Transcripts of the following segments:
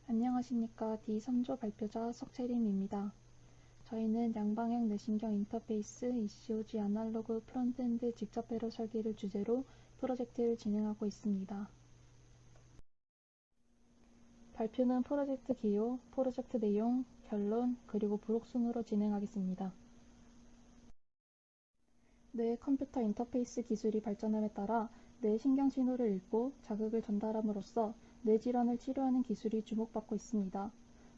안녕하십니까. D3조 발표자 석채림입니다. 저희는 양방향 내신경 인터페이스 ECOG 아날로그 프론트엔드 직접 회로 설계를 주제로 프로젝트를 진행하고 있습니다. 발표는 프로젝트 기호, 프로젝트 내용, 결론, 그리고 부록 순으로 진행하겠습니다. 뇌의 컴퓨터 인터페이스 기술이 발전함에 따라 뇌의 신경 신호를 읽고 자극을 전달함으로써 뇌질환을 치료하는 기술이 주목받고 있습니다.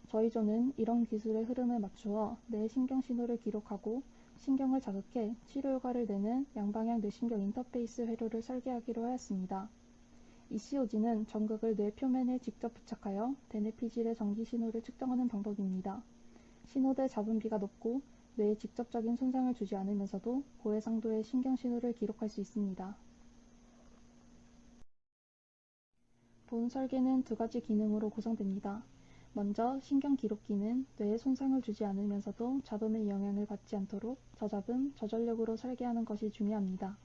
저희 조는 이런 기술의 흐름에 맞추어 뇌의 신경 신호를 기록하고 신경을 자극해 치료 효과를 내는 양방향 뇌신경 인터페이스 회로를 설계하기로 하였습니다. ECOG는 전극을 뇌 표면에 직접 부착하여 대뇌 피질의 전기 신호를 측정하는 방법입니다. 신호대 잡음비가 높고 뇌에 직접적인 손상을 주지 않으면서도 고해상도의 신경 신호를 기록할 수 있습니다. 본 설계는 두 가지 기능으로 구성됩니다. 먼저 신경 기록기는 뇌에 손상을 주지 않으면서도 잡음의 영향을 받지 않도록 저잡음, 저전력으로 설계하는 것이 중요합니다.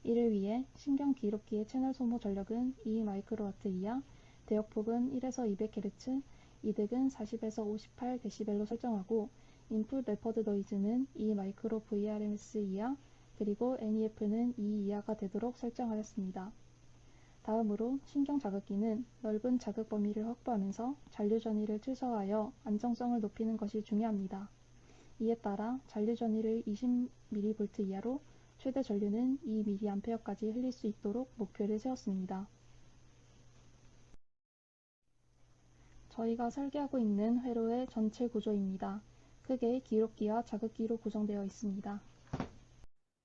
이를 위해 신경 기록기의 채널 소모 전력은 2마이크로와트 이하, 대역폭은 1에서 200Hz, 이득은 40에서 58dB로 설정하고 인풋 레퍼드 노이즈는 2마이크로 VRMS 이하, 그리고 NEF는 2 이하가 되도록 설정하였습니다. 다음으로 신경 자극기는 넓은 자극 범위를 확보하면서 잔류 전위를 최소화하여 안정성을 높이는 것이 중요합니다. 이에 따라 잔류 전위를 20mV 이하로 최대 전류는 2mA까지 흘릴 수 있도록 목표를 세웠습니다. 저희가 설계하고 있는 회로의 전체 구조입니다. 크게 기록기와 자극기로 구성되어 있습니다.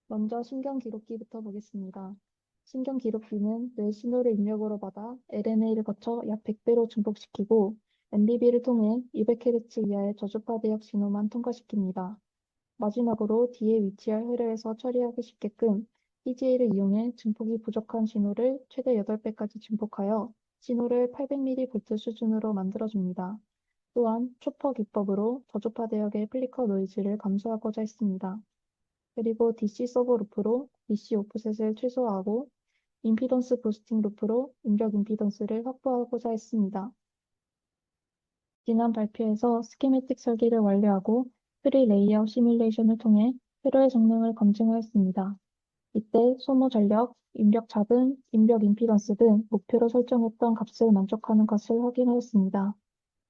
먼저 신경 기록기부터 보겠습니다. 신경 기록기는 뇌 신호를 입력으로 받아 LNA를 거쳐 약 100배로 증폭시키고 MBB를 통해 200Hz 이하의 저주파 대역 신호만 통과시킵니다. 마지막으로 뒤에 위치할 회로에서 처리하기 쉽게끔 PGA를 이용해 증폭이 부족한 신호를 최대 8배까지 증폭하여 신호를 800mV 수준으로 만들어줍니다. 또한 초퍼 기법으로 저주파 대역의 플리커 노이즈를 감소하고자 했습니다. 그리고 DC 서브 루프로 DC 오프셋을 최소화하고 임피던스 부스팅 루프로 인력 임피던스를 확보하고자 했습니다. 지난 발표에서 스키매틱 설계를 완료하고 프리 레이아웃 시뮬레이션을 통해 회로의 성능을 검증하였습니다. 이때 소모 전력, 입력 잡음, 입력 임피던스 등 목표로 설정했던 값을 만족하는 것을 확인하였습니다.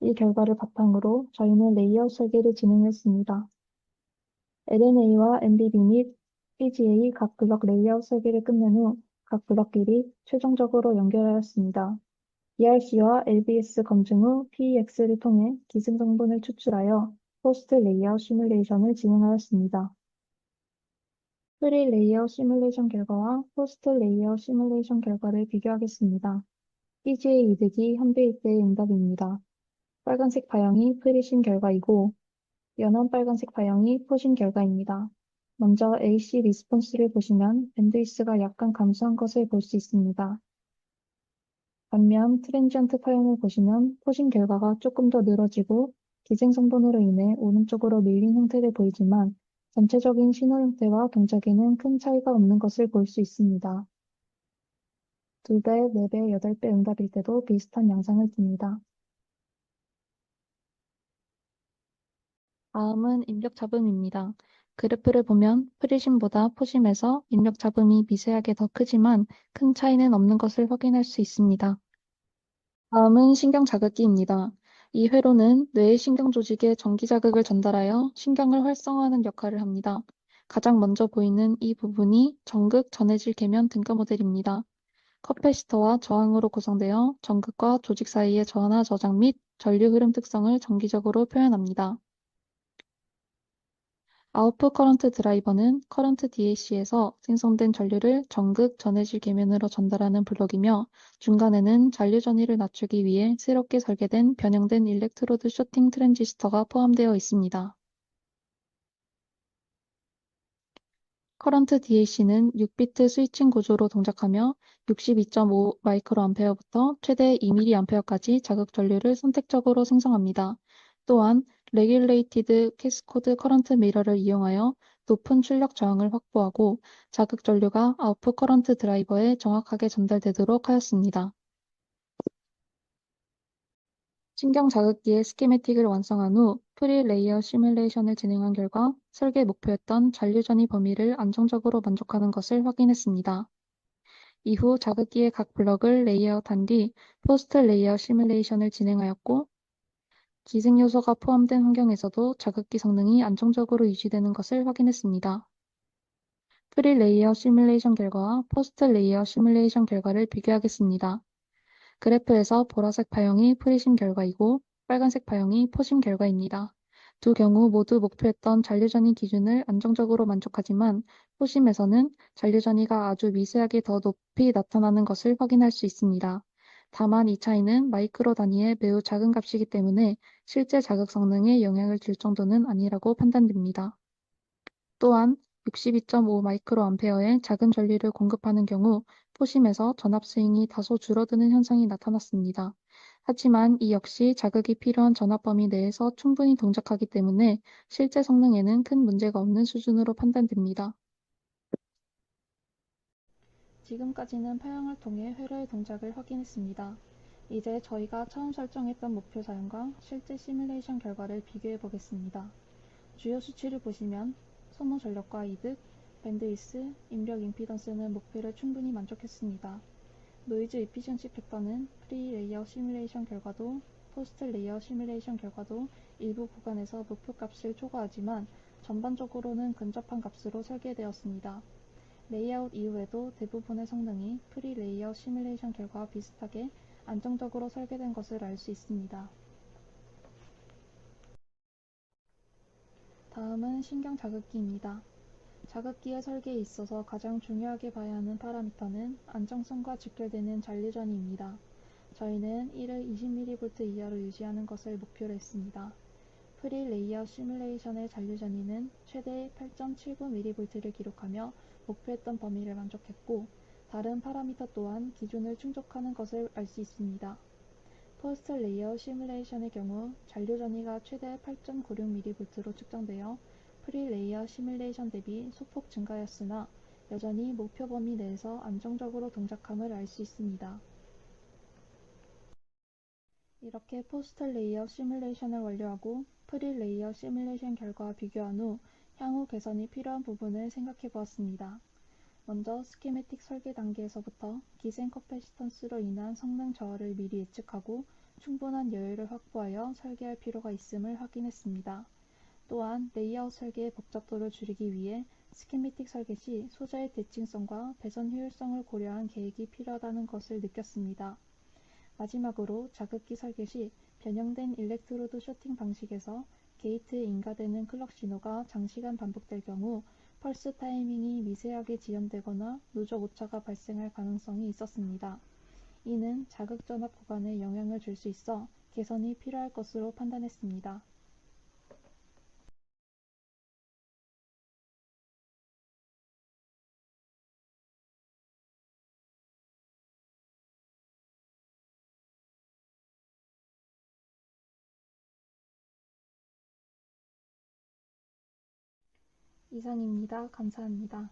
이 결과를 바탕으로 저희는 레이아웃 설계를 진행했습니다. LNA와 MBB 및 PGA 각 블럭 레이아웃 설계를 끝낸 후 각 블럭끼리 최종적으로 연결하였습니다. ERC와 LBS 검증 후 PEX를 통해 기승성분을 추출하여 포스트 레이아웃 시뮬레이션을 진행하였습니다. 프리 레이아웃 시뮬레이션 결과와 포스트 레이아웃 시뮬레이션 결과를 비교하겠습니다. PGA 이득이 1배일 때의 응답입니다. 빨간색 바형이 프리신 결과이고 연한 빨간색 바형이 포신 결과입니다. 먼저 AC 리스폰스를 보시면 밴드위스가 약간 감소한 것을 볼 수 있습니다. 반면 트랜지언트 파형을 보시면 포신 결과가 조금 더 늘어지고 기생성분으로 인해 오른쪽으로 밀린 형태를 보이지만 전체적인 신호 형태와 동작에는 큰 차이가 없는 것을 볼 수 있습니다. 2배, 4배, 8배 응답일 때도 비슷한 양상을 띱니다. 다음은 입력 잡음입니다. 그래프를 보면 프리심보다 포심에서 입력 잡음이 미세하게 더 크지만 큰 차이는 없는 것을 확인할 수 있습니다. 다음은 신경 자극기입니다. 이 회로는 뇌의 신경 조직에 전기 자극을 전달하여 신경을 활성화하는 역할을 합니다. 가장 먼저 보이는 이 부분이 전극, 전해질 계면 등가 모델입니다. 커패시터와 저항으로 구성되어 전극과 조직 사이의 전하 저장 및 전류 흐름 특성을 정기적으로 표현합니다. 아웃풋 커런트 드라이버는 커런트 DAC에서 생성된 전류를 전극, 전해질 계면으로 전달하는 블록이며 중간에는 잔류 전위를 낮추기 위해 새롭게 설계된 변형된 일렉트로드 쇼팅 트랜지스터가 포함되어 있습니다. 커런트 DAC는 6비트 스위칭 구조로 동작하며 62.5 마이크로암페어부터 최대 2mA까지 자극 전류를 선택적으로 생성합니다. 또한 레귤레이티드 캐스코드 커런트 미러를 이용하여 높은 출력 저항을 확보하고 자극 전류가 아웃풋 커런트 드라이버에 정확하게 전달되도록 하였습니다. 신경 자극기의 스키매틱을 완성한 후 프리레이어 시뮬레이션을 진행한 결과 설계 목표였던 잔류전이 범위를 안정적으로 만족하는 것을 확인했습니다. 이후 자극기의 각 블럭을 레이아웃한 뒤 포스트 레이어 시뮬레이션을 진행하였고 기생 요소가 포함된 환경에서도 자극기 성능이 안정적으로 유지되는 것을 확인했습니다. 프리 레이어 시뮬레이션 결과와 포스트 레이어 시뮬레이션 결과를 비교하겠습니다. 그래프에서 보라색 파형이 프리심 결과이고 빨간색 파형이 포심 결과입니다. 두 경우 모두 목표했던 잔류전이 기준을 안정적으로 만족하지만 포심에서는 잔류전이가 아주 미세하게 더 높이 나타나는 것을 확인할 수 있습니다. 다만 이 차이는 마이크로 단위의 매우 작은 값이기 때문에 실제 자극 성능에 영향을 줄 정도는 아니라고 판단됩니다. 또한 62.5 마이크로암페어의 작은 전류를 공급하는 경우 포심에서 전압 스윙이 다소 줄어드는 현상이 나타났습니다. 하지만 이 역시 자극이 필요한 전압 범위 내에서 충분히 동작하기 때문에 실제 성능에는 큰 문제가 없는 수준으로 판단됩니다. 지금까지는 파형을 통해 회로의 동작을 확인했습니다. 이제 저희가 처음 설정했던 목표 사용과 실제 시뮬레이션 결과를 비교해 보겠습니다. 주요 수치를 보시면 소모 전력과 이득, 밴드위스, 입력 임피던스는 목표를 충분히 만족했습니다. 노이즈 이피션시 팩터는 프리 레이어 시뮬레이션 결과도 포스트 레이어 시뮬레이션 결과도 일부 구간에서 목표 값을 초과하지만 전반적으로는 근접한 값으로 설계되었습니다. 레이아웃 이후에도 대부분의 성능이 프리 레이어 시뮬레이션 결과와 비슷하게 안정적으로 설계된 것을 알 수 있습니다. 다음은 신경 자극기입니다. 자극기의 설계에 있어서 가장 중요하게 봐야 하는 파라미터는 안정성과 직결되는 잔류전입니다. 저희는 이를 20mV 이하로 유지하는 것을 목표로 했습니다. 프리 레이어 시뮬레이션의 잔류전위는 최대 8.79mV를 기록하며 목표했던 범위를 만족했고 다른 파라미터 또한 기준을 충족하는 것을 알 수 있습니다. 포스트 레이어 시뮬레이션의 경우 잔류 전위가 최대 8.96mV로 측정되어 프리 레이어 시뮬레이션 대비 소폭 증가하였으나 여전히 목표 범위 내에서 안정적으로 동작함을 알 수 있습니다. 이렇게 포스트 레이어 시뮬레이션을 완료하고 프리 레이어 시뮬레이션 결과와 비교한 후 향후 개선이 필요한 부분을 생각해 보았습니다. 먼저 스키매틱 설계 단계에서부터 기생 커패시턴스로 인한 성능 저하를 미리 예측하고 충분한 여유를 확보하여 설계할 필요가 있음을 확인했습니다. 또한 레이아웃 설계의 복잡도를 줄이기 위해 스키매틱 설계 시 소재의 대칭성과 배선 효율성을 고려한 계획이 필요하다는 것을 느꼈습니다. 마지막으로 자극기 설계 시 변형된 일렉트로드 쇼팅 방식에서 게이트에 인가되는 클럭 신호가 장시간 반복될 경우 펄스 타이밍이 미세하게 지연되거나 누적 오차가 발생할 가능성이 있었습니다. 이는 자극 전압 구간에 영향을 줄 수 있어 개선이 필요할 것으로 판단했습니다. 이상입니다. 감사합니다.